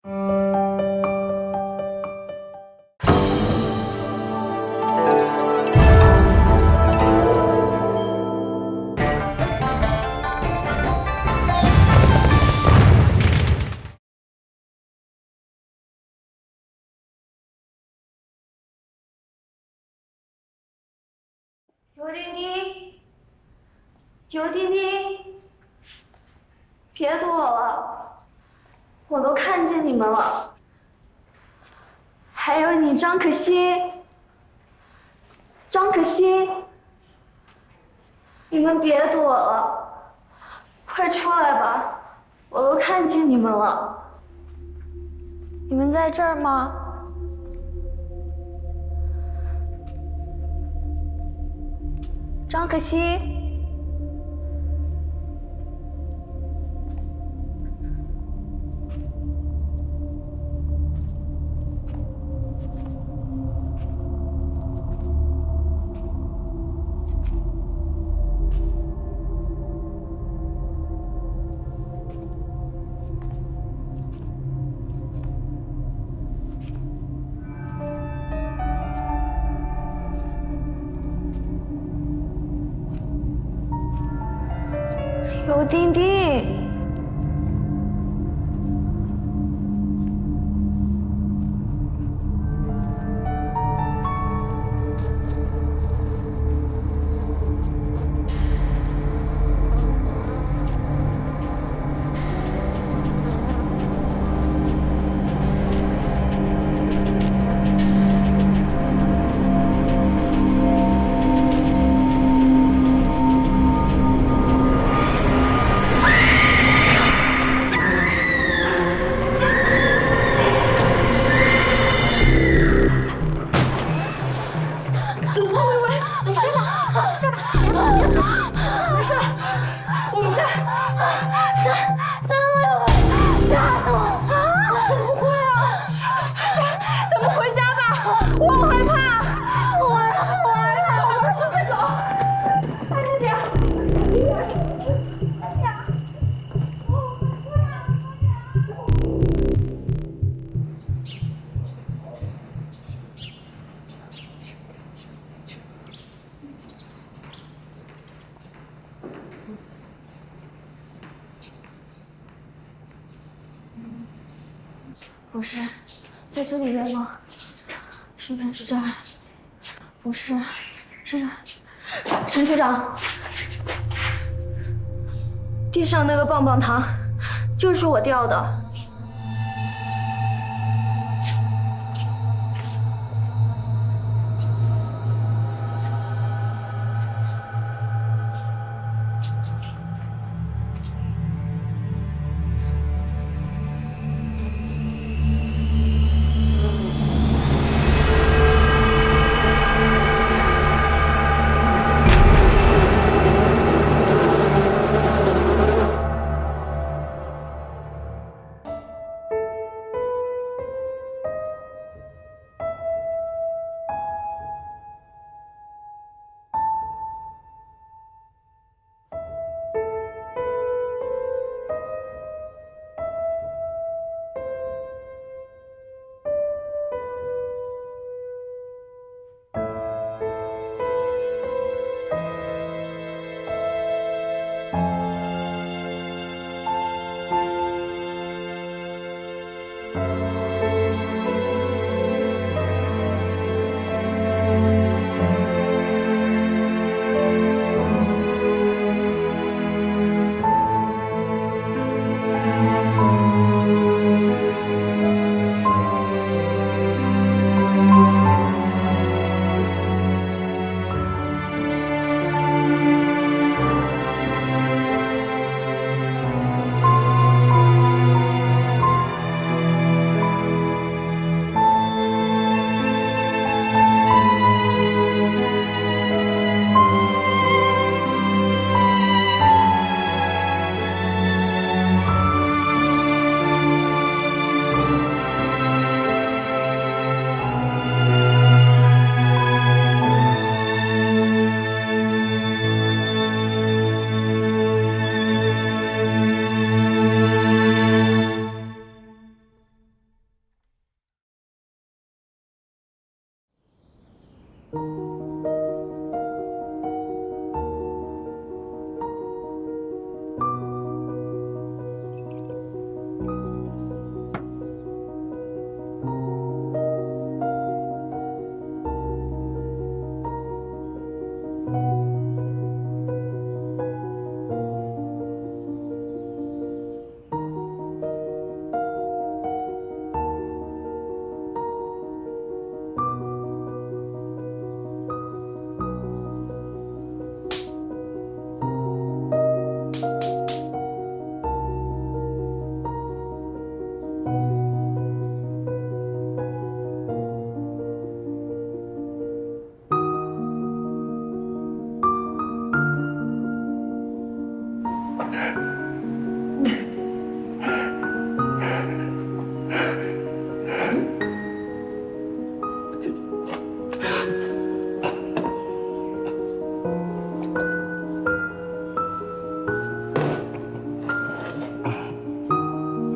尤丁丁，尤丁丁，别躲了，我都看见你们了。还有你，张可欣，张可欣，你们别躲了，快出来吧，我都看见你们了。你们在这儿吗？张可欣，尤丁丁。不是，在这里面吗？是不是是这儿？不是，是这儿。陈局长，地上那个棒棒糖就是我掉的。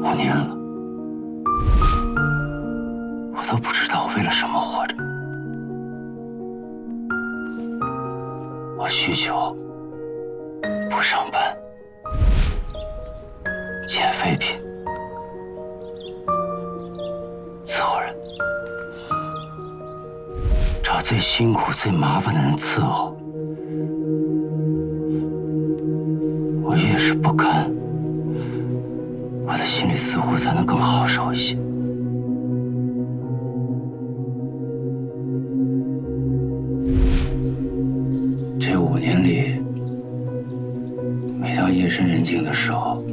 5年了，我都不知道我为了什么活着。我酗酒，不上班，捡废品，伺候人，找最辛苦、最麻烦的人伺候。我越是不甘，我的心里似乎才能更好受一些。这5年里，每当夜深人静的时候，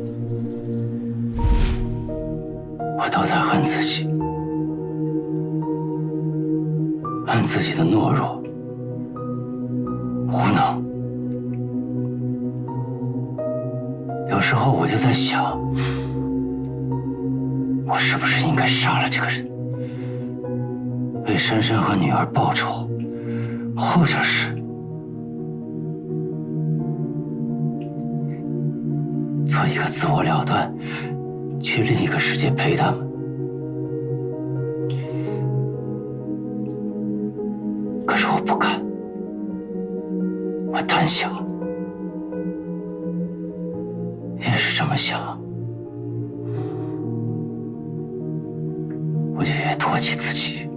我都在恨自己，恨自己的懦弱、无能。有时候我就在想，我是不是应该杀了这个人，为珊珊和女儿报仇，或者是做一个自我了断，去另一个世界陪他们。可是我不敢，我胆小，越是这么想，我就越唾弃自己，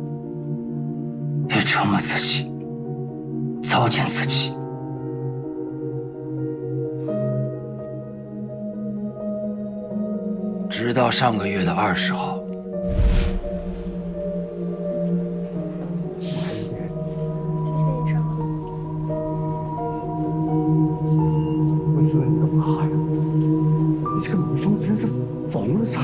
越折磨自己，糟践自己。直到上个月的20号，谢谢医生。不是你干嘛呀？你这个蜜蜂真是疯了噻！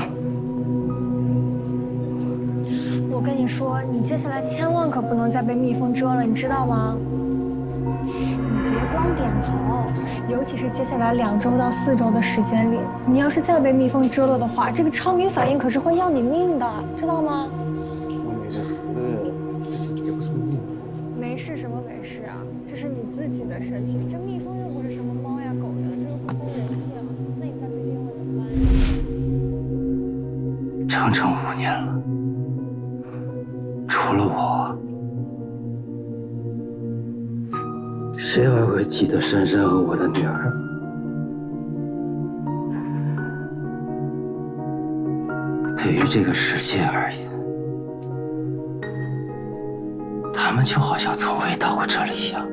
我跟你说，你接下来千万可不能再被蜜蜂蛰了，你知道吗？你别光点头，尤其是接下来2周到4周的时间里，你要是再被蜜蜂蛰了的话，这个超敏反应可是会要你命的，知道吗？我没得事，这是绝不是你。没事什么没事啊，这是你自己的身体，这蜜蜂又不是什么猫呀狗呀的，这又不攻人性，那你再被叮了怎么办呀？整整5年了，除了我，谁还会记得珊珊和我的女儿？对于这个世界而言，他们就好像从未到过这里一样。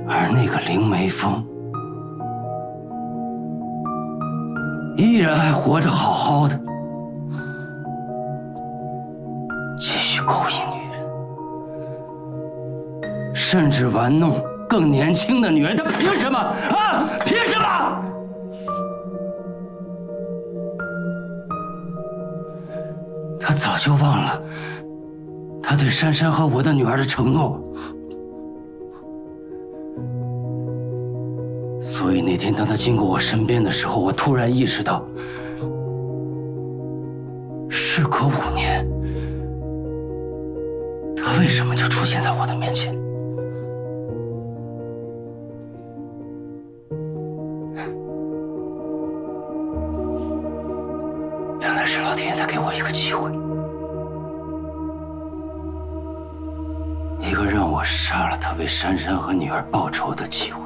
而那个灵梅峰，依然还活着，好好的，继续勾引女人，甚至玩弄更年轻的女人。他凭什么啊？凭什么？他早就忘了他对珊珊和我的女儿的承诺。所以那天当他经过我身边的时候，我突然意识到，事隔5年，他为什么就出现在我的面前？原来是老天爷再给我一个机会，一个让我杀了他为珊珊和女儿报仇的机会。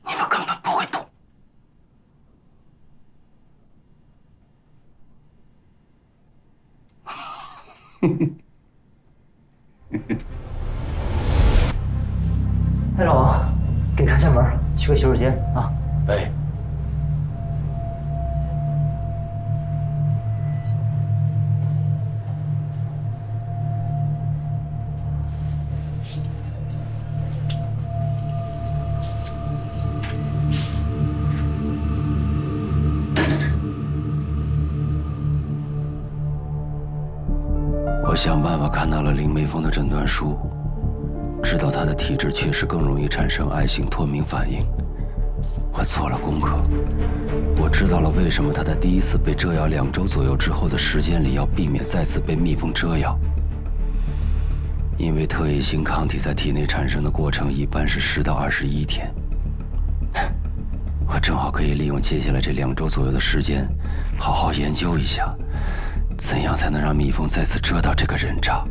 你们根本不会懂。哎，老王，给你开扇门，去个洗手间啊。哎，我想办法看到了林梅峰的诊断书，知道他的体质确实更容易产生癌性脱敏反应。我做了功课，我知道了为什么他在第一次被蛰咬2周左右之后的时间里要避免再次被蜜蜂蛰咬，因为特异性抗体在体内产生的过程一般是10到21天。我正好可以利用接下来这2周左右的时间，好好研究一下，怎样才能让蜜蜂再次蛰到这个人渣。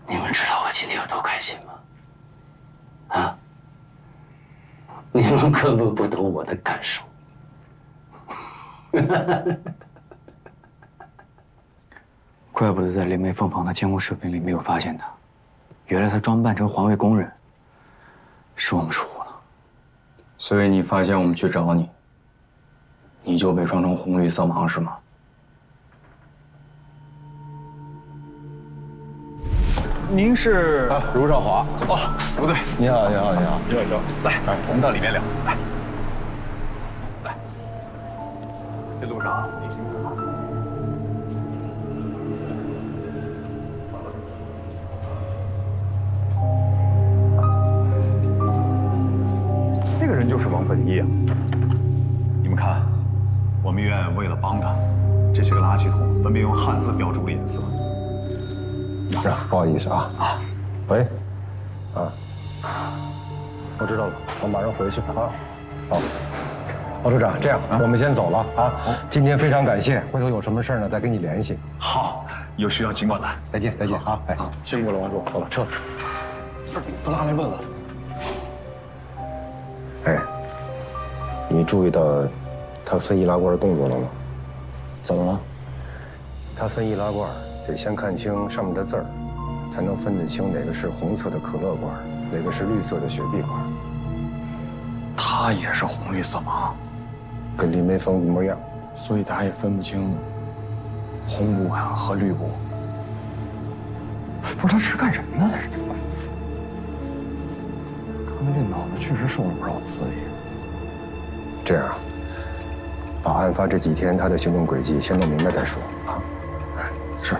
你们知道我今天有多开心吗？啊？你们根本不懂我的感受。怪不得在林梅凤房的监控视频里没有发现他，原来他装扮成环卫工人，是我们疏忽了。所以你发现我们去找你，你就被装成红绿色盲是吗？您是卢少华。哦，不对，你好，你好，你好。你好，来，我们到里面聊。来，来，这路上你辛苦了。这个人就是王本一啊！你们看，我们医院为了帮他，这些个垃圾桶分别用汉字标注了颜色。不好意思啊。喂。我知道了，我马上回去啊。好，王处长，这样我们先走了啊。今天非常感谢，回头有什么事呢再跟你联系。好，有需要尽管来。再见，再见啊！哎，辛苦了，王处。走了，撤。都拉来问问。哎，你注意到他分易拉罐的动作了吗？怎么了？他分易拉罐得先看清上面的字儿，才能分得清哪个是红色的可乐罐，哪个是绿色的雪碧罐。他也是红绿色盲，跟林梅峰一模一样，所以他也分不清红布和绿布。不是他这是干什么呢？看来这脑子确实受了不少刺激。这样，把案发这几天他的行动轨迹先弄明白再说啊。是。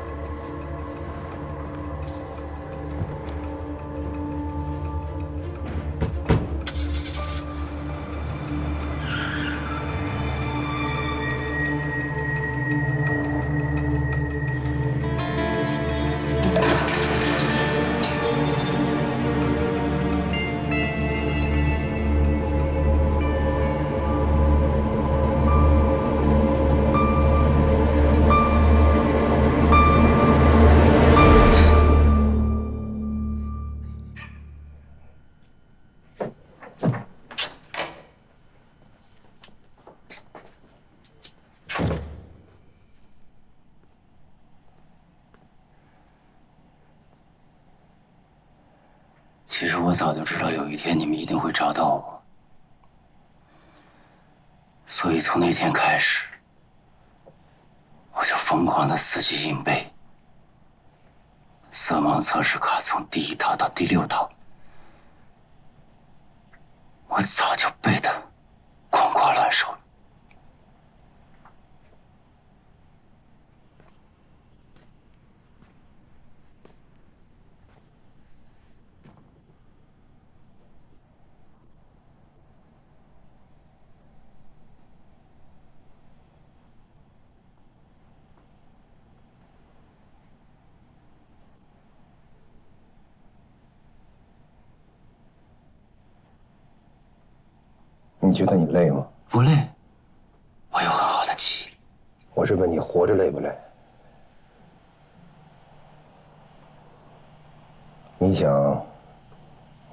其实我早就知道有一天你们一定会找到我，所以从那天开始，我就疯狂的死记硬背色盲测试卡，从第1套到第6套，我早就背得滚瓜烂熟了。你觉得你累吗？不累，我有很好的记忆。我是问你活着累不累？你想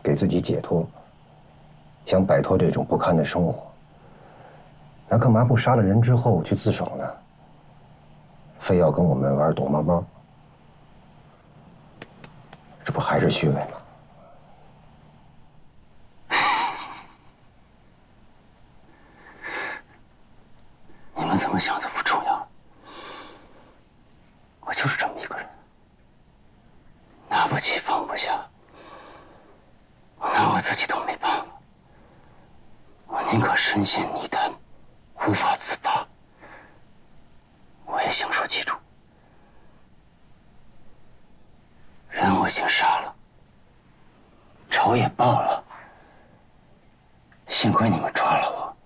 给自己解脱，想摆脱这种不堪的生活，那干嘛不杀了人之后去自首呢？非要跟我们玩躲猫猫，这不还是虚伪吗？你们怎么想的不重要，我就是这么一个人，拿不起放不下，我拿我自己都没办法，我宁可深陷泥潭，无法自拔。我也想说记住，人我已经杀了，仇也报了，幸亏你们抓了我，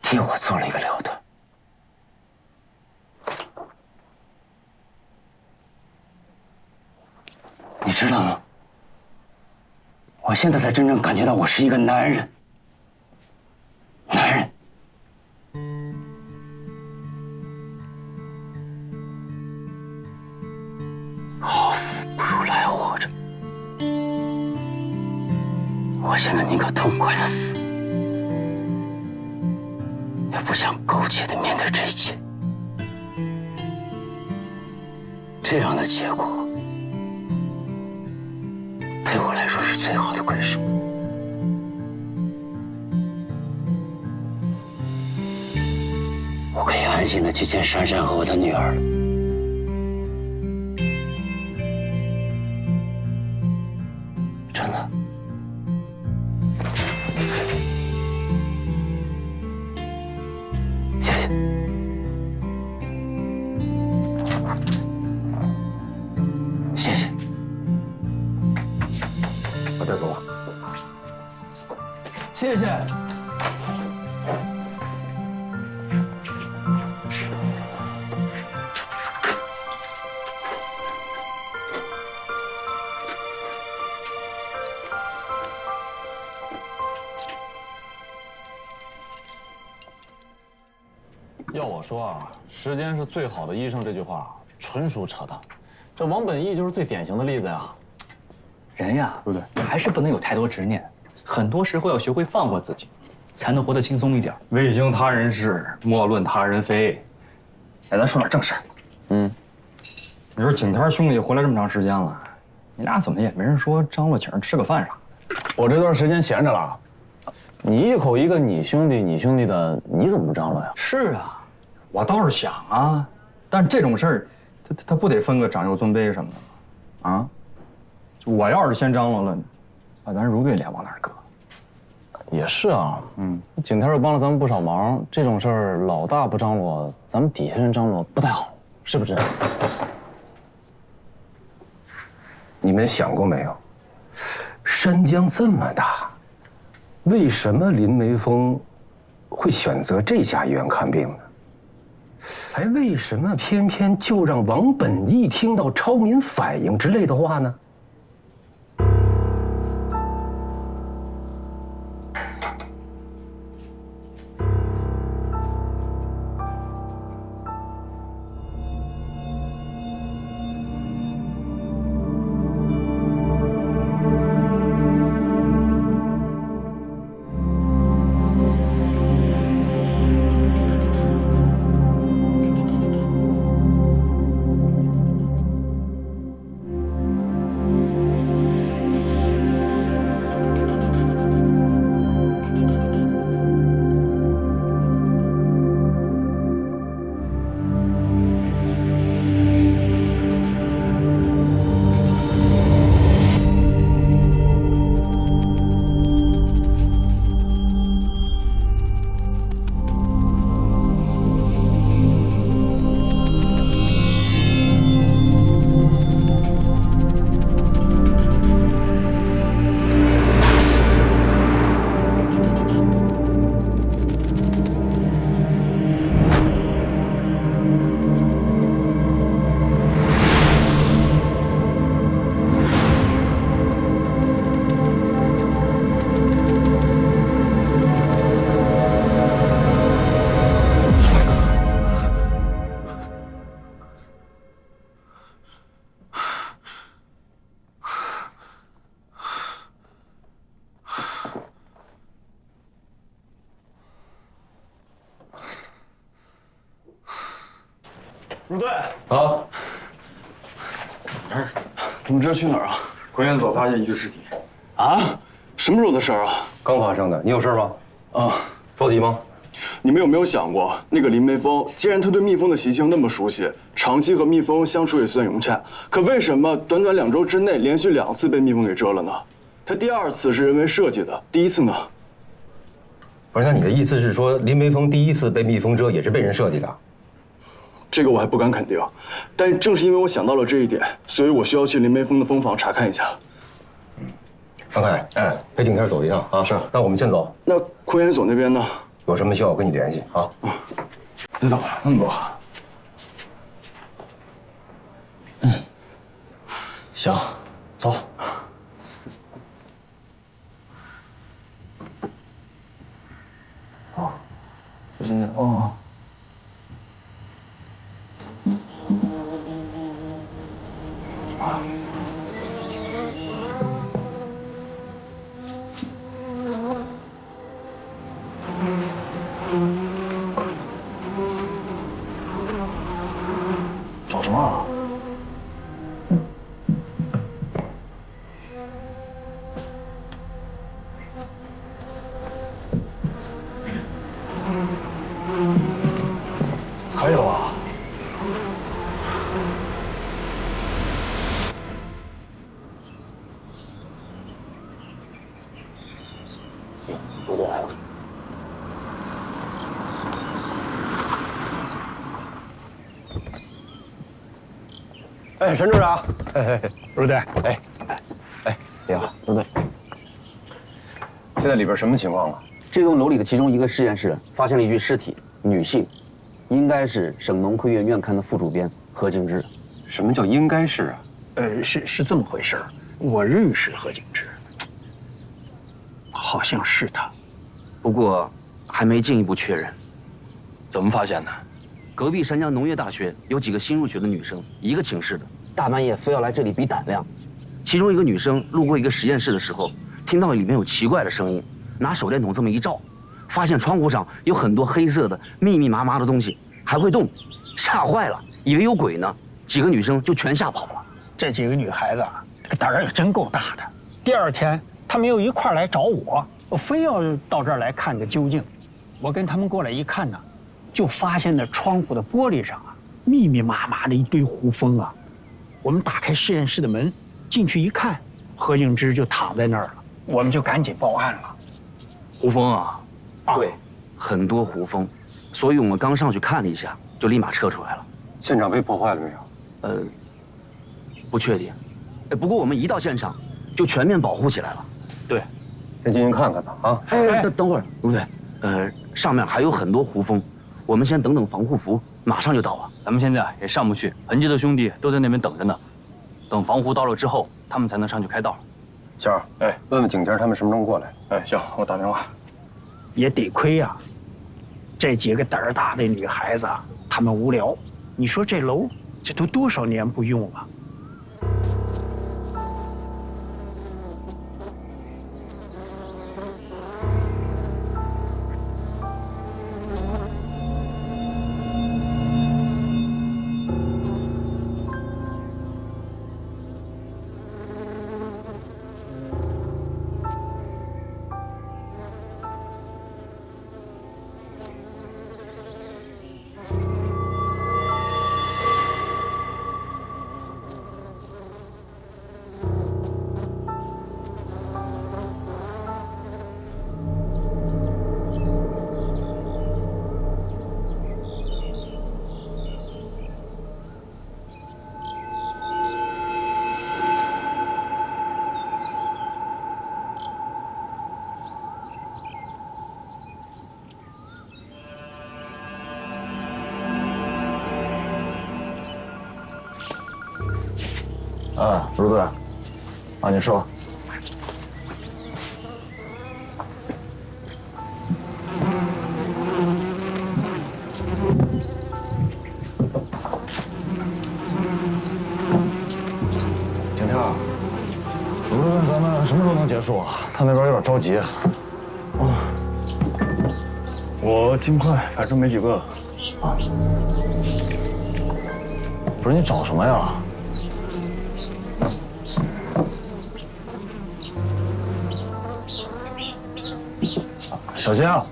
替我做了一个了断。你知道吗？我现在才真正感觉到我是一个男人。男人，我现在宁可痛快的死，也不想苟且的面对这一切。这样的结果，对我来说是最好的归属。我可以安心的去见珊珊和我的女儿了。真的。谢谢。谢谢。把这给我。谢谢。要我说啊，时间是最好的医生这句话纯属扯淡。这王本义就是最典型的例子呀。人呀，对不对？还是不能有太多执念，很多时候要学会放过自己，才能活得轻松一点。未经他人事，莫论他人非。哎，咱说点正事儿。你说景天兄弟回来这么长时间了，你俩怎么也没人说张罗请人吃个饭啥？我这段时间闲着了，你一口一个你兄弟的，你怎么不张罗呀？是啊，我倒是想啊，但这种事儿，他不得分个长幼尊卑什么的吗？啊，我要是先张罗了，把咱如队脸往哪儿搁？也是啊，景天又帮了咱们不少忙，这种事儿老大不张罗，咱们底下人张罗不太好，是不是？你们想过没有？山江这么大，为什么林梅峰会选择这家医院看病呢？还为什么偏偏就让王本义听到超民反应之类的话呢？入队啊！你们这是去哪儿啊？国院所发现一具尸体。啊？什么时候的事儿啊？刚发生的，你有事吗？啊，着急吗？你们有没有想过，那个林梅峰，既然他对蜜蜂的习性那么熟悉，长期和蜜蜂相处也算融洽，可为什么短短2周之内连续2次被蜜蜂给蛰了呢？他第2次是人为设计的，第1次呢？不是，那你的意思是说，林梅峰第1次被蜜蜂蛰也是被人设计的？这个我还不敢肯定，但正是因为我想到了这一点，所以我需要去林梅峰的蜂房查看一下。张凯，哎，陪景天走一趟啊。是，那我们先走。那科研所那边呢？有什么需要我跟你联系啊。别走了，那么多。行，走。哦，小心点哦。哎，沈处长，陆队，你好，陆队。现在里边什么情况啊？这栋楼里的其中一个实验室发现了一具尸体，女性，应该是省农科院院刊的副主编何敬之。什么叫应该是啊？是这么回事儿，我认识何景之，好像是他。不过还没进一步确认。怎么发现的？隔壁山江农业大学有几个新入学的女生，一个寝室的，大半夜非要来这里比胆量。其中一个女生路过一个实验室的时候，听到里面有奇怪的声音，拿手电筒这么一照，发现窗户上有很多黑色的密密麻麻的东西，还会动，吓坏了，以为有鬼呢。几个女生就全吓跑了。这几个女孩子啊，这个胆儿也真够大的。第二天，她们又一块儿来找我非要到这儿来看个究竟。我跟他们过来一看呢，就发现那窗户的玻璃上啊，密密麻麻的一堆胡蜂啊。我们打开实验室的门，进去一看，何敬之就躺在那儿了。我们就赶紧报案了。胡蜂啊？对，很多胡蜂，所以我们刚上去看了一下，就立马撤出来了。现场被破坏了没有？不确定。不过我们一到现场，就全面保护起来了。对，先进去看看吧。啊！等会儿，卢队，上面还有很多胡蜂，我们先等等防护服，马上就到啊。咱们现在也上不去，痕迹的兄弟都在那边等着呢。等防护到了之后，他们才能上去开道。小二，问问景天他们什么时候过来？行，我打电话。也得亏呀，这几个胆儿大的女孩子，她们无聊。你说这楼，这都多少年不用了？卢队，你说。景天，卢队问咱们什么时候能结束啊？他那边有点着急。我尽快，反正没几个。不是你找什么呀？小心啊！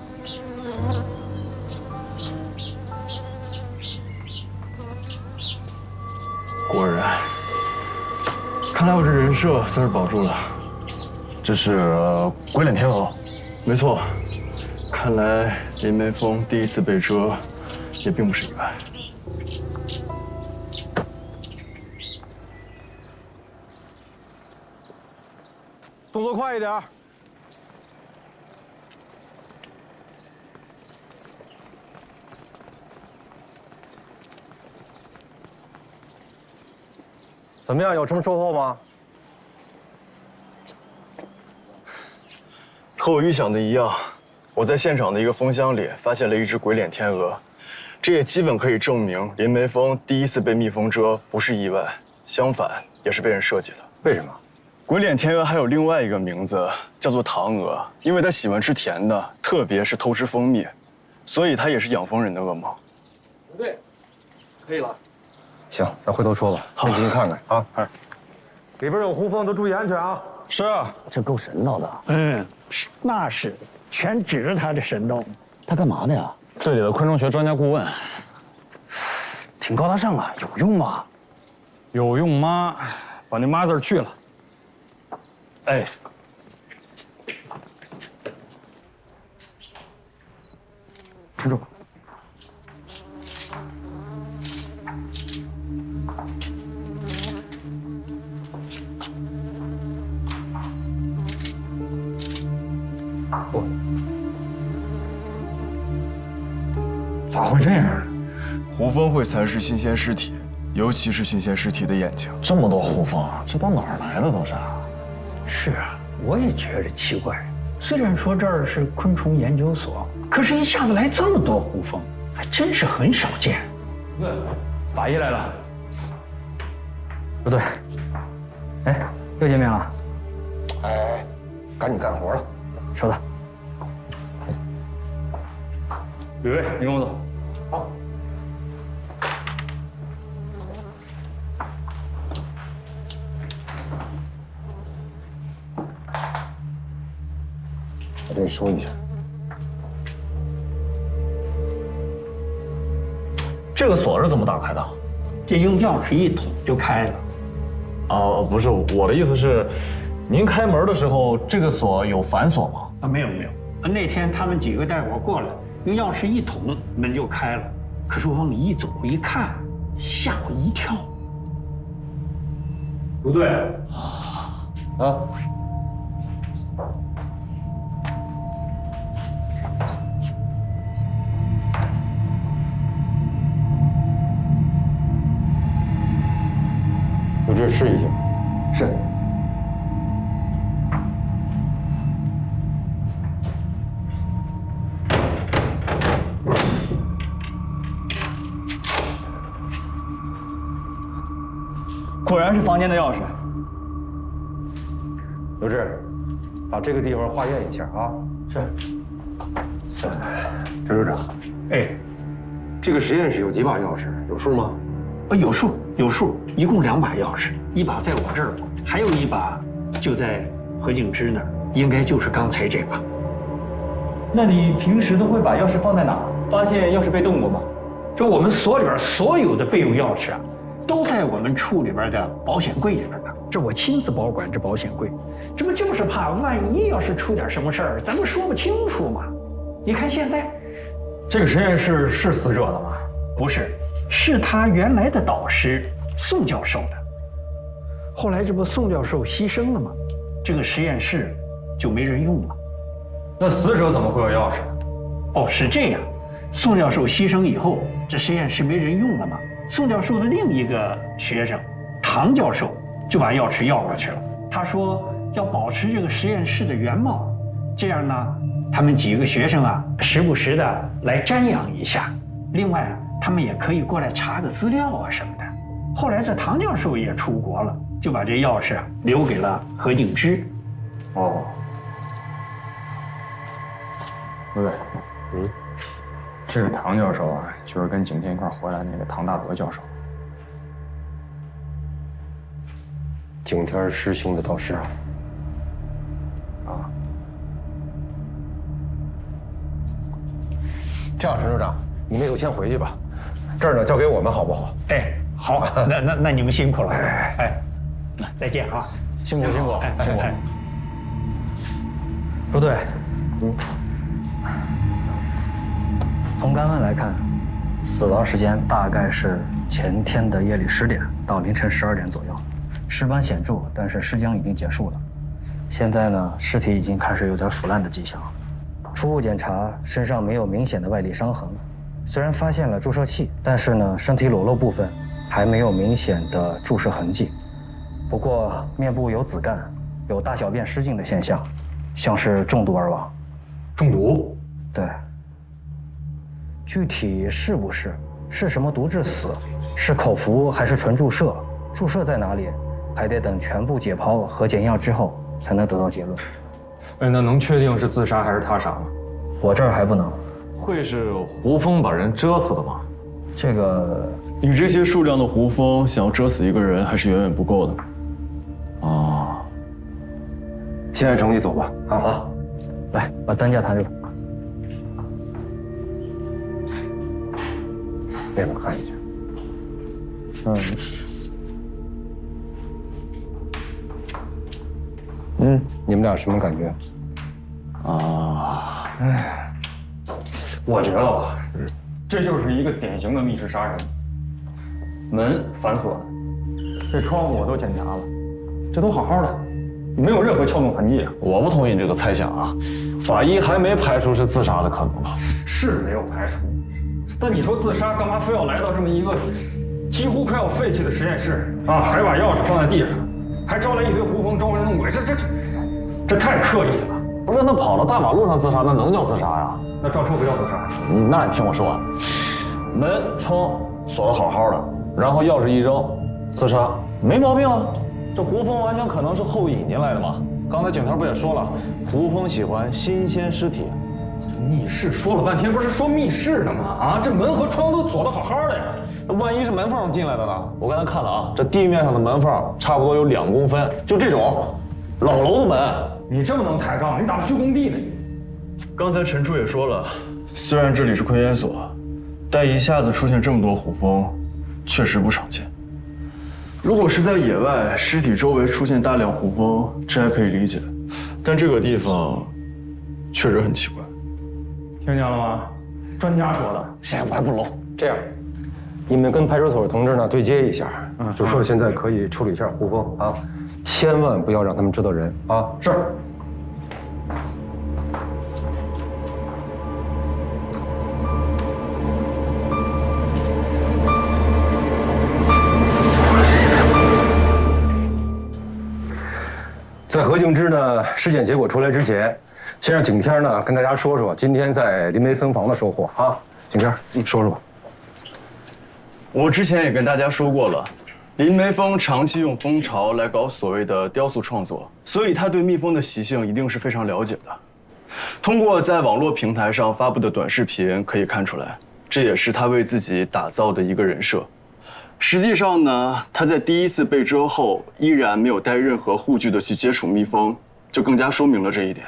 果然，看来我这人设算是保住了。这是鬼脸天鹅，没错。看来林梅峰第一次被蛰，也并不是意外。动作快一点。怎么样？有什么收获吗？和我预想的一样，我在现场的一个蜂箱里发现了一只鬼脸天鹅，这也基本可以证明林梅峰第一次被蜜蜂蛰不是意外，相反也是被人设计的。为什么？鬼脸天鹅还有另外一个名字叫做唐鹅，因为它喜欢吃甜的，特别是偷吃蜂蜜，所以它也是养蜂人的噩梦。不对，可以了。行，咱回头说吧，先进去看看啊。里边有胡蜂，都注意安全啊。是啊，这够神道的。那是，全指着他的神道。他干嘛的呀？队里的昆虫学专家顾问，挺高大上啊，有用吗？有用吗？把那妈字去了。站住！会这样？胡蜂会蚕食新鲜尸体，尤其是新鲜尸体的眼睛。这么多胡蜂，这都哪儿来的都是？是啊，我也觉着奇怪。虽然说这儿是昆虫研究所，可是一下子来这么多胡蜂，还真是很少见。法医来了。不对，哎，又见面了。哎，赶紧干活了。收到。吕卫，你跟我走。好。把这个收一下。这个锁是怎么打开的？这用钥匙一捅就开了。不是，我的意思是，您开门的时候，这个锁有反锁吗？啊，没有。那天他们几个带我过来，用钥匙一捅，门就开了。可是我往里一走一看，吓我一跳。不对。啊。有志试一下。是。果然是房间的钥匙。刘志，把这个地方化验一下啊。是。陈处长，哎，这个实验室有几把钥匙？有数吗？有数，一共2把钥匙，一把在我这儿，还有一把就在何景之那儿，应该就是刚才这把。那你平时都会把钥匙放在哪？发现钥匙被动过吗？这我们所里边所有的备用钥匙啊，都在我们处里边的保险柜里边呢。这我亲自保管这保险柜，这不就是怕万一要是出点什么事儿，咱们说不清楚吗？你看现在，这个实验室是死者的吗？不是，是他原来的导师宋教授的。后来这不宋教授牺牲了吗？这个实验室就没人用了。那死者怎么会有钥匙？哦，是这样，宋教授牺牲以后，这实验室没人用了嘛。宋教授的另一个学生唐教授就把钥匙要过去了。他说要保持这个实验室的原貌，这样呢，他们几个学生啊，时不时的来瞻仰一下。另外，他们也可以过来查个资料啊什么的。后来这唐教授也出国了，就把这钥匙留给了何景之。哦，对，这个唐教授啊，就是跟景天一块回来那个唐大德教授。景天师兄的导师啊。这样，陈处长，你们就先回去吧，这儿呢交给我们好不好？哎，好，那你们辛苦了，哎，再见啊，辛苦。不对，从肝问来看，死亡时间大概是前天的夜里10点到凌晨12点左右，尸斑显著，但是尸僵已经结束了。现在呢，尸体已经开始有点腐烂的迹象。初步检查身上没有明显的外力伤痕，虽然发现了注射器，但是呢，身体裸露部分还没有明显的注射痕迹。不过面部有紫绀，有大小便失禁的现象，像是中毒而亡。中毒？对。具体是什么毒致死，是口服还是纯注射？注射在哪里？还得等全部解剖和检验之后才能得到结论。哎，那能确定是自杀还是他杀吗？我这儿还不能。会是胡蜂把人蛰死的吗？这个，你这些数量的胡蜂想要蛰死一个人还是远远不够的。哦，现在整理走吧。啊，好，来把担架抬着。那边看一下。你们俩什么感觉？我觉得吧，这就是一个典型的密室杀人。门反锁的，这窗户我都检查了，这都好好的，没有任何撬动痕迹啊。我不同意这个猜想啊，法医还没排除是自杀的可能呢。是没有排除，但你说自杀，干嘛非要来到这么一个几乎快要废弃的实验室啊？还把钥匙放在地上，还招来一堆胡蜂装神弄鬼，这太刻意了。不是，那跑到大马路上自杀，那能叫自杀呀？那撞车不叫自杀？那你听我说，门窗锁得好好的，然后钥匙一扔，自杀没毛病啊。这胡蜂完全可能是后引进来的嘛。刚才警察不也说了，胡蜂喜欢新鲜尸体。密室说了半天，不是说密室呢吗？啊，这门和窗都锁得好好的呀。那万一是门缝进来的呢？我刚才看了啊，这地面上的门缝差不多有2公分，就这种老楼的门。你这么能抬杠，你咋不去工地呢？你刚才陈处也说了，虽然这里是科研所，但一下子出现这么多胡蜂，确实不常见。如果是在野外，尸体周围出现大量胡蜂，这还可以理解，但这个地方确实很奇怪。听见了吗？专家说的，现在我还不聋。这样，你们跟派出所同志呢对接一下，就说现在可以处理一下胡蜂啊，千万不要让他们知道人啊。是。在何敬之呢尸检结果出来之前，先让景天呢跟大家说说今天在临梅分房的收获啊。景天，说说吧。我之前也跟大家说过了，林梅峰长期用蜂巢来搞所谓的雕塑创作，所以他对蜜蜂的习性一定是非常了解的。通过在网络平台上发布的短视频可以看出来，这也是他为自己打造的一个人设。实际上呢，他在第一次被蛰后依然没有带任何护具的去接触蜜蜂，就更加说明了这一点。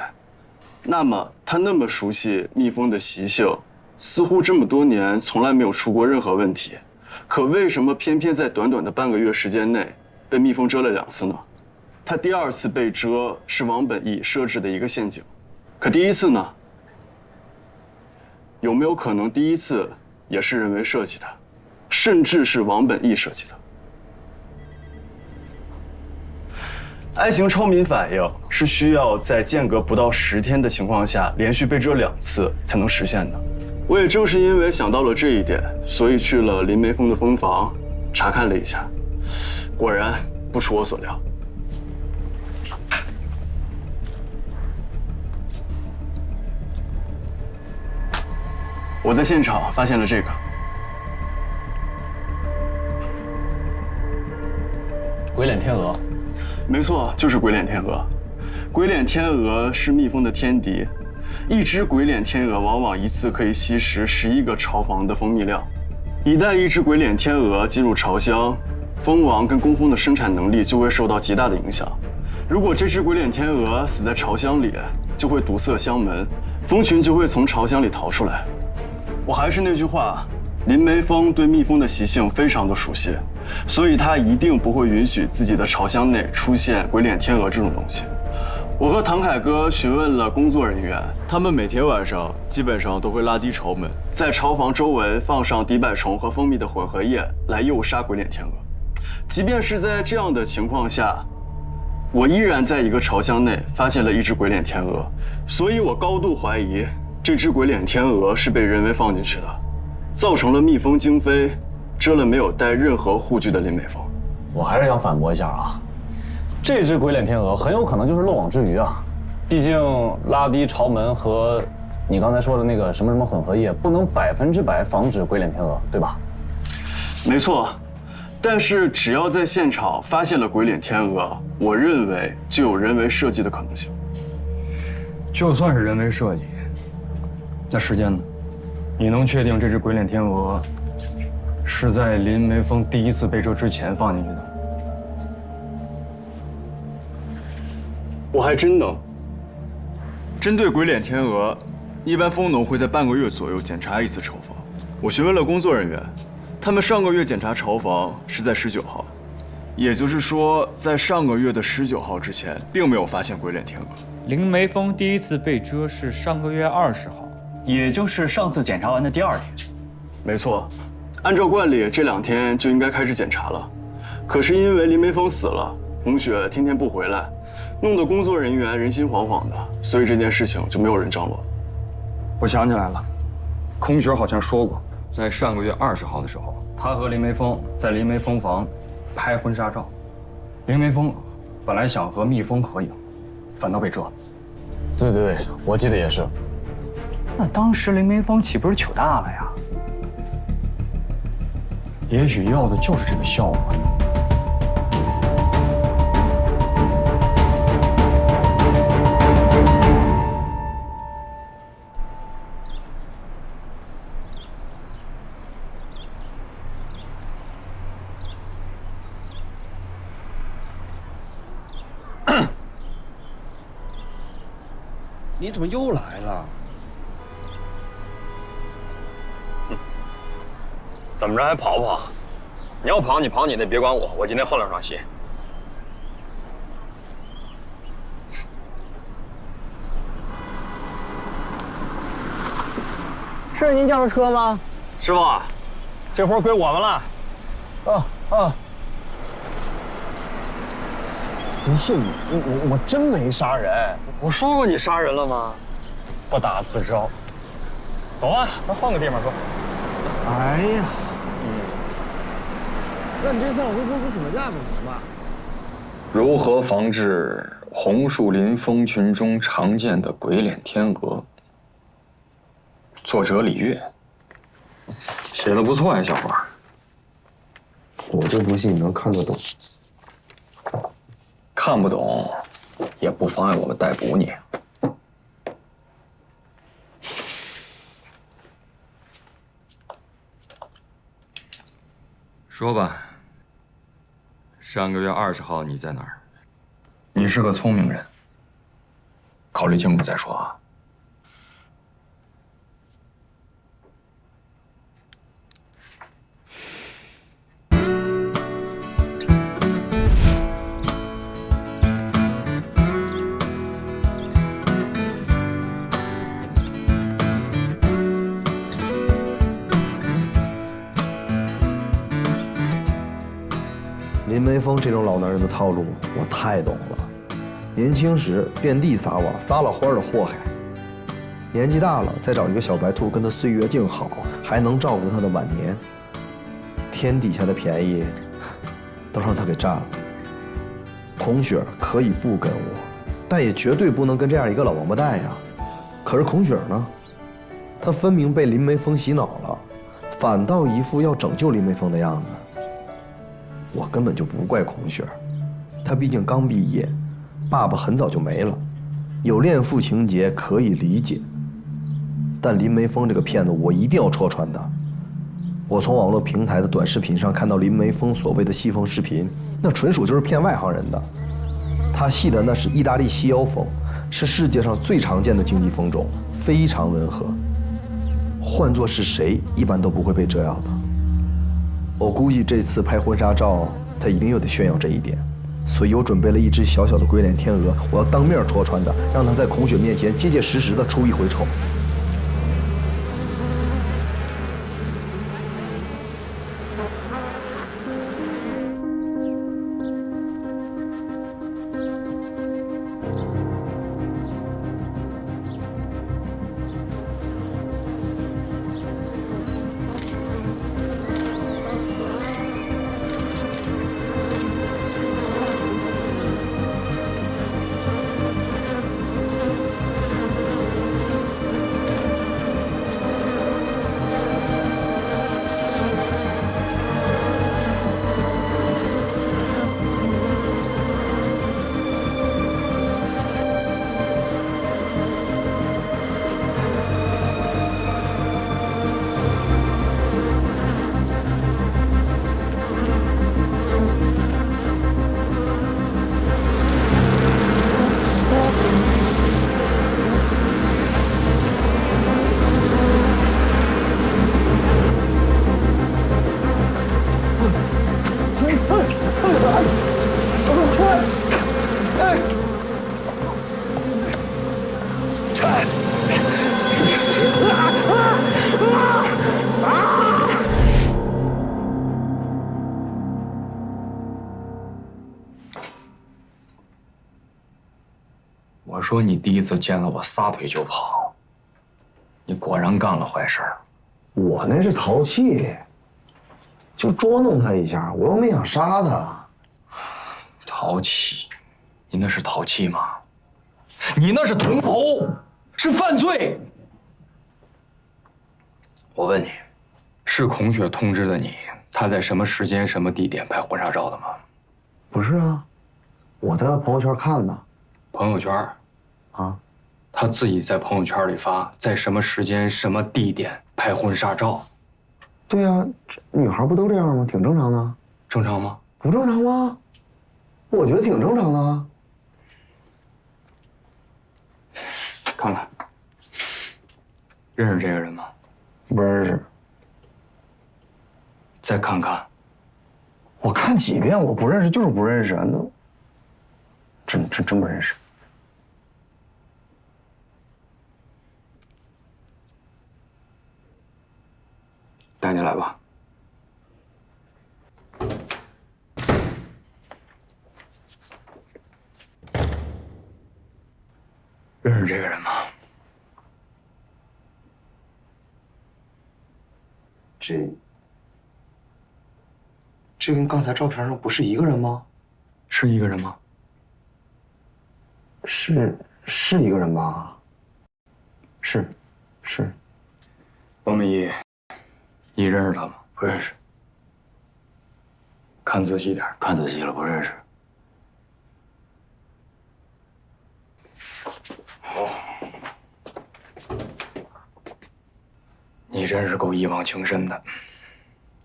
那么他那么熟悉蜜蜂的习性，似乎这么多年从来没有出过任何问题，可为什么偏偏在短短的半个月时间内被蜜蜂蛰了2次呢？他第2次被蛰是王本义设置的一个陷阱，可第1次呢？有没有可能第1次也是人为设计的？甚至是王本义设计的。I型超敏反应是需要在间隔不到10天的情况下连续被蛰2次才能实现的。我也正是因为想到了这一点，所以去了林梅峰的蜂房查看了一下，果然不出我所料。我在现场发现了这个。鬼脸天鹅，没错，就是鬼脸天鹅。鬼脸天鹅是蜜蜂的天敌，一只鬼脸天鹅往往一次可以吸食11个巢房的蜂蜜量。一旦一只鬼脸天鹅进入巢箱，蜂王跟工蜂的生产能力就会受到极大的影响。如果这只鬼脸天鹅死在巢箱里，就会堵塞箱门，蜂群就会从巢箱里逃出来。我还是那句话，林梅峰对蜜蜂的习性非常的熟悉，所以他一定不会允许自己的巢箱内出现鬼脸天鹅这种东西。我和唐凯哥询问了工作人员，他们每天晚上基本上都会拉低巢门，在巢房周围放上敌百虫和蜂蜜的混合液来诱杀鬼脸天鹅。即便是在这样的情况下，我依然在一个巢箱内发现了一只鬼脸天鹅，所以我高度怀疑这只鬼脸天鹅是被人为放进去的，造成了蜜蜂惊飞，蛰了没有带任何护具的林美峰。我还是想反驳一下啊，这只鬼脸天鹅很有可能就是漏网之鱼啊，毕竟拉低巢门和你刚才说的那个什么什么混合液不能100%防止鬼脸天鹅，对吧？没错，但是只要在现场发现了鬼脸天鹅，我认为就有人为设计的可能性。就算是人为设计，那时间呢？你能确定这只鬼脸天鹅是在林梅峰第一次被蛰之前放进去的？我还真能。针对鬼脸天鹅，一般蜂农会在半个月左右检查一次巢房。我询问了工作人员，他们上个月检查巢房是在19号，也就是说，在上个月的19号之前，并没有发现鬼脸天鹅。林梅峰第一次被蛰是上个月20号，也就是上次检查完的第2天。没错，按照惯例，这2天就应该开始检查了。可是因为林梅峰死了，红雪天天不回来，弄得工作人员人心惶惶的，所以这件事情就没有人张罗。我想起来了，空雪好像说过，在上个月20号的时候，他和林梅峰在林梅峰房拍婚纱照。林梅峰本来想和蜜蜂合影，反倒被蛰了。对，我记得也是。那当时林梅峰岂不是糗大了呀？也许要的就是这个效果呢。你怎么又来了？怎么着还跑不跑？你要跑你跑你的，别管我。我今天换了双鞋。是您叫的车吗？师傅，这活归我们了。啊！不是我真没杀人。我说过你杀人了吗？不打自招。走啊，咱换个地方说。哎呀，那你这算我回公司请个假不行吧？如何防治红树林蜂群中常见的鬼脸天鹅？作者李月，写的不错呀，小伙儿。我就不信你能看得懂。看不懂，也不妨碍我们逮捕你。说吧，上个月20号你在哪儿？你是个聪明人，考虑清楚再说啊。林梅峰这种老男人的套路，我太懂了。年轻时遍地撒网，撒了欢儿的祸害；年纪大了，再找一个小白兔跟他岁月静好，还能照顾他的晚年。天底下的便宜，都让他给占了。孔雪可以不跟我，但也绝对不能跟这样一个老王八蛋呀。可是孔雪呢？她分明被林梅峰洗脑了，反倒一副要拯救林梅峰的样子。我根本就不怪孔雪，她毕竟刚毕业，爸爸很早就没了，有恋父情节可以理解。但林梅峰这个骗子，我一定要戳穿他。我从网络平台的短视频上看到林梅峰所谓的戏风视频，那纯属就是骗外行人的。他戏的那是意大利西欧风，是世界上最常见的经济风种，非常温和。换作是谁，一般都不会被这样的。我估计这次拍婚纱照，他一定又得炫耀这一点，所以我准备了一只小小的鬼脸天鹅，我要当面戳穿他，让他在孔雪面前结结实实的出一回丑。我说你第一次见了我撒腿就跑，你果然干了坏事儿。我那是淘气，就捉弄他一下，我又没想杀他。淘气？你那是淘气吗？你那是同谋，是犯罪。我问你，是孔雪通知了你，他在什么时间、什么地点拍婚纱照的吗？不是啊，我在他朋友圈看的。朋友圈？啊，他自己在朋友圈里发，在什么时间、什么地点拍婚纱照。对呀，这女孩不都这样吗？挺正常的。正常吗？不正常吗？我觉得挺正常的啊。看看，认识这个人吗？不认识。再看看。我看几遍，我不认识就是不认识啊，那真不认识。带你来吧。认识这个人吗？这跟刚才照片上不是一个人吗？是一个人吗？是一个人吧？是。王美义，你认识他吗？不认识。看仔细点。看仔细了，不认识。你真是够一往情深的，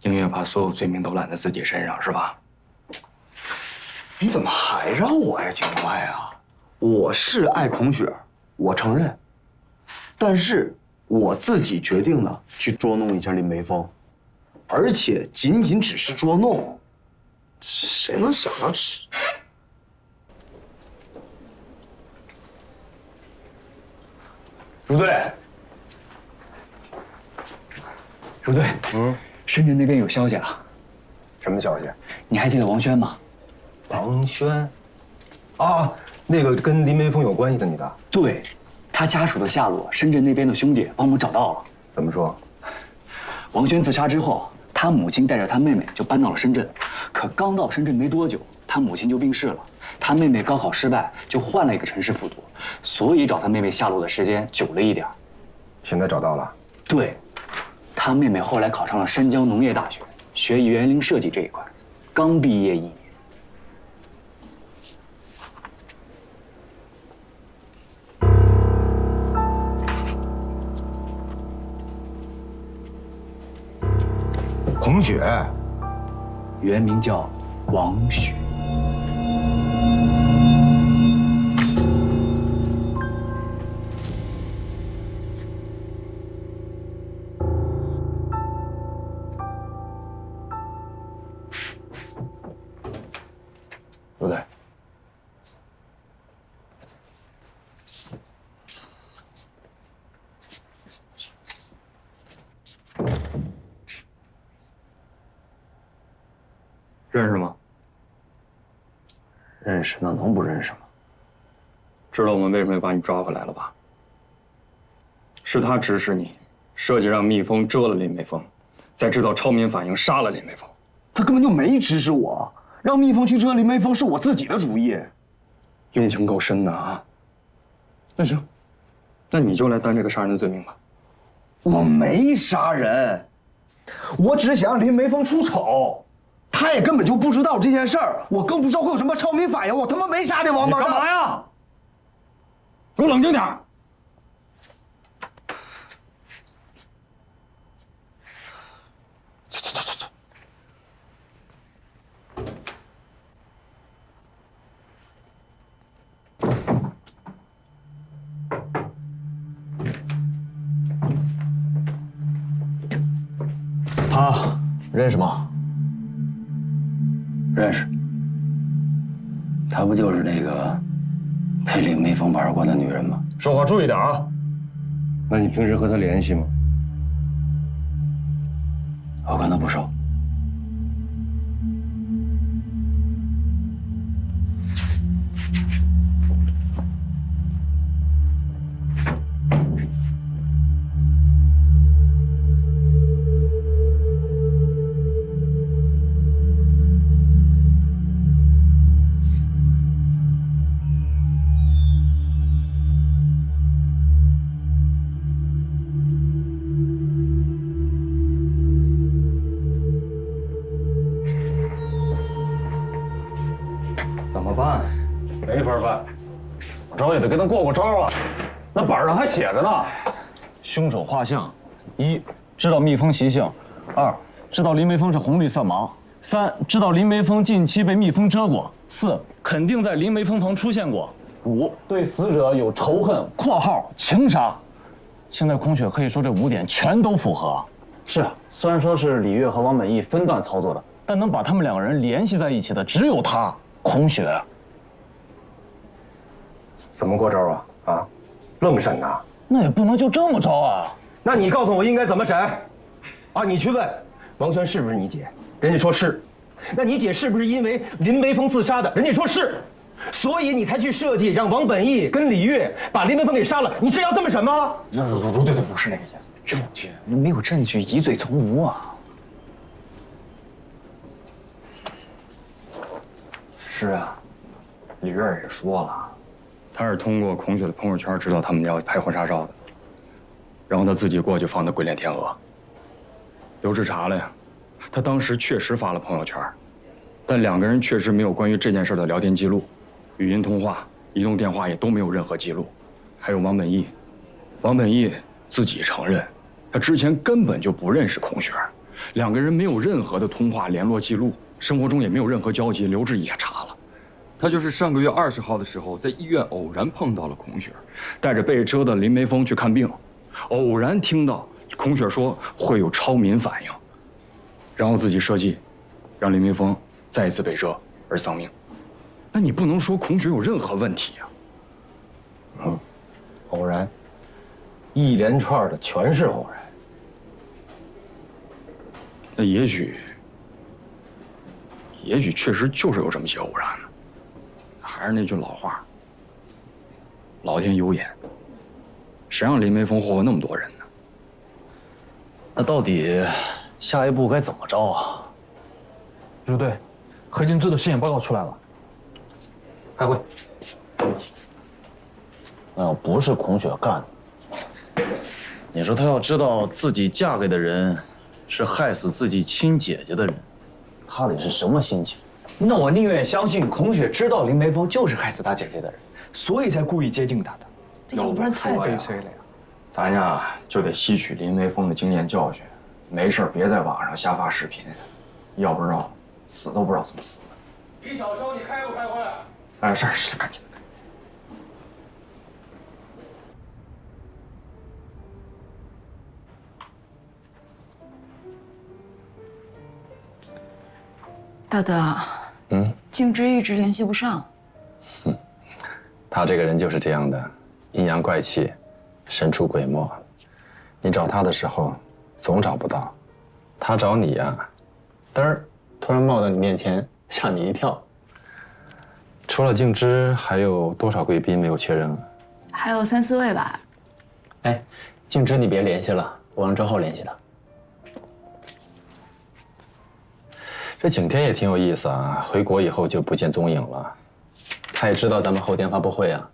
宁愿把所有罪名都揽在自己身上，是吧？你怎么还让我呀，警官呀？我是爱孔雪，我承认，但是我自己决定了去捉弄一下林梅峰，而且仅仅只是捉弄，谁能想到这？如队，如队，深圳那边有消息了。什么消息？你还记得王轩吗？王轩，啊，那个跟林梅峰有关系的女的。对，他家属的下落，深圳那边的兄弟帮我们找到了。怎么说？王轩自杀之后，他母亲带着他妹妹就搬到了深圳，可刚到深圳没多久，他母亲就病逝了。他妹妹高考失败，就换了一个城市复读，所以找他妹妹下落的时间久了一点。现在找到了。对，他妹妹后来考上了山江农业大学，学园林设计这一块，刚毕业1年。孔雪，原名叫王雪。陆队，认识吗？认识，那能不认识吗？知道我们为什么要把你抓回来了吧？是他指使你，设计让蜜蜂蛰了林梅峰，再制造超敏反应杀了林梅峰。他根本就没指使我，让蜜蜂去蛰林梅峰是我自己的主意。用情够深的啊！那行，那你就来担这个杀人的罪名吧。我没杀人，我只是想让林梅峰出丑。他也根本就不知道这件事儿，我更不知道会有什么超敏反应。我他妈没杀这王八蛋！你干嘛呀？给我冷静点！走走走走走。他认识吗？认识。她不就是那个陪林梅峰玩过的女人吗？说话注意点啊！那你平时和她联系吗？我跟她不熟。没法办，怎么着也得跟他过招啊。那本上还写着呢：凶手画像：1. 知道蜜蜂习性；2. 知道林梅峰是红绿色盲；3. 知道林梅峰近期被蜜蜂蛰过；4. 肯定在林梅峰旁出现过；5. 对死者有仇恨（括号情杀）。现在孔雪可以说这5点全都符合。是啊，虽然说是李月和王本义分段操作的，但能把他们2个人联系在一起的只有他，孔雪。怎么过招啊？啊，愣审呐？那也不能就这么着啊！那你告诉我应该怎么审？啊，你去问王轩是不是你姐，人家说是。那你姐是不是因为林梅峰自杀的？人家说是。所以你才去设计让王本义跟李月把林梅峰给杀了。你是要这么审吗？如对的不是那个意思，证据没有证据，疑罪从无啊。是啊，李月也说了。他是通过孔雪的朋友圈知道他们要拍婚纱照的，然后他自己过去放的鬼脸天鹅。刘志查了呀，他当时确实发了朋友圈，但2个人确实没有关于这件事的聊天记录，语音通话、移动电话也都没有任何记录。还有王本义，王本义自己承认，他之前根本就不认识孔雪，2个人没有任何的通话联络记录，生活中也没有任何交集。刘志也查了。他就是上个月20号的时候，在医院偶然碰到了孔雪，带着被蛰的林梅峰去看病，偶然听到孔雪说会有超敏反应，然后自己设计，让林梅峰再一次被蛰而丧命。那你不能说孔雪有任何问题呀？偶然，一连串的全是偶然。那也许确实就是有这么些偶然呢。还是那句老话，老天有眼，谁让林梅峰祸害那么多人呢？那到底下一步该怎么着啊？如队，何敬之的尸检报告出来了。开会。那要不是孔雪干的，你说她要知道自己嫁给的人是害死自己亲姐姐的人，她得是什么心情？那我宁愿相信孔雪知道林梅峰就是害死她姐姐的人，所以才故意接近她的，要不然太悲催了呀。咱呀就得吸取林梅峰的经验教训，没事别在网上瞎发视频，要不然死都不知道怎么死的。李小秋，你开不开会？哎，是，赶紧。大德，静之一直联系不上。他这个人就是这样的，阴阳怪气，神出鬼没。你找他的时候，总找不到；他找你呀，嘚儿，突然冒到你面前，吓你一跳。除了静之，还有多少贵宾没有确认？还有3、4位吧。哎，静之你别联系了，我让周浩联系他。这景天也挺有意思啊，回国以后就不见踪影了。他也知道咱们后天发布会啊，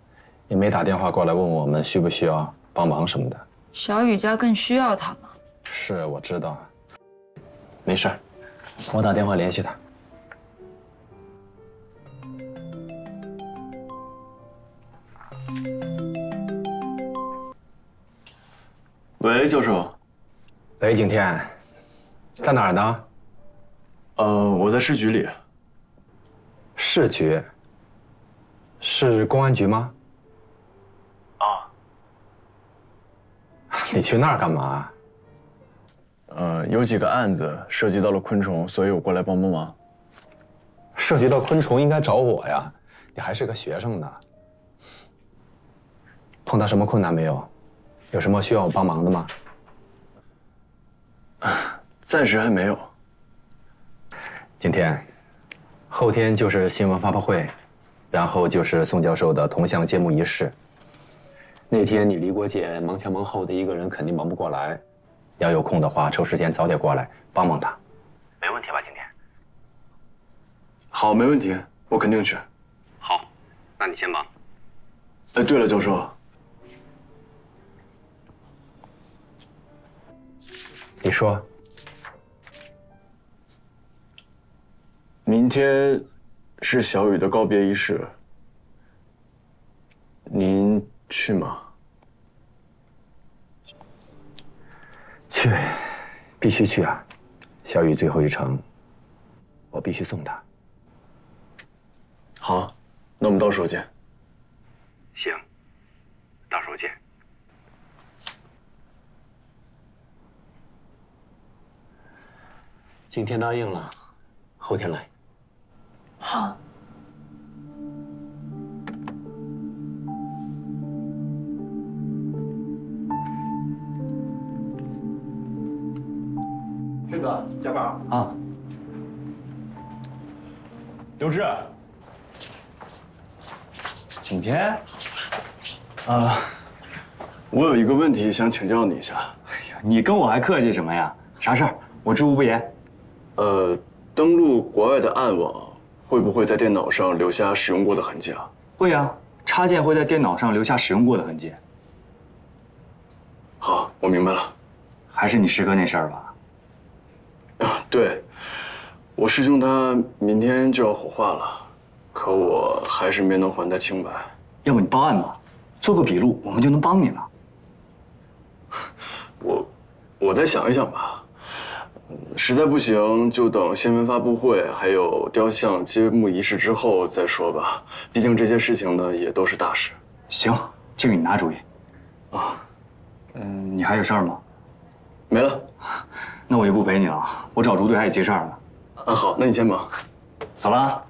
也没打电话过来问我们需不需要帮忙什么的。小雨家更需要他嘛。是，我知道。没事，我打电话联系他。喂，教授。喂，景天，在哪儿呢？我在市局里。市局？是公安局吗？啊。你去那儿干嘛？有几个案子涉及到了昆虫，所以我过来帮帮忙。涉及到昆虫应该找我呀，你还是个学生呢。碰到什么困难没有？有什么需要我帮忙的吗？暂时还没有。景天，后天就是新闻发布会，然后就是宋教授的铜像揭幕仪式。那天你离国姐忙前忙后的一个人肯定忙不过来，要有空的话抽时间早点过来帮帮她。没问题吧，景天？好，没问题，我肯定去。好，那你先忙。哎，对了，教授，你说。明天是小雨的告别仪式，去吗？去，必须去啊！小雨最后一程，我必须送她。好，那我们到时候见。行，到时候见。今天答应了，后天来。好。飞哥，加班啊。刘志，景天。我有一个问题想请教你一下。哎呀，你跟我还客气什么呀？啥事儿？我知无不言。登录国外的暗网，会不会在电脑上留下使用过的痕迹啊？会啊，插件会在电脑上留下使用过的痕迹。好，我明白了。还是你师哥那事儿吧？啊，对，我师兄他明天就要火化了，可我还是没能还他清白。要不你报案吧，做个笔录，我们就能帮你了。我再想一想吧，实在不行就等新闻发布会还有雕像揭幕仪式之后再说吧。毕竟这些事情呢也都是大事。行，这个你拿主意。啊，你还有事儿吗？没了。那我就不陪你了，我找朱队还得接事儿呢。啊，好，那你先忙。走了啊。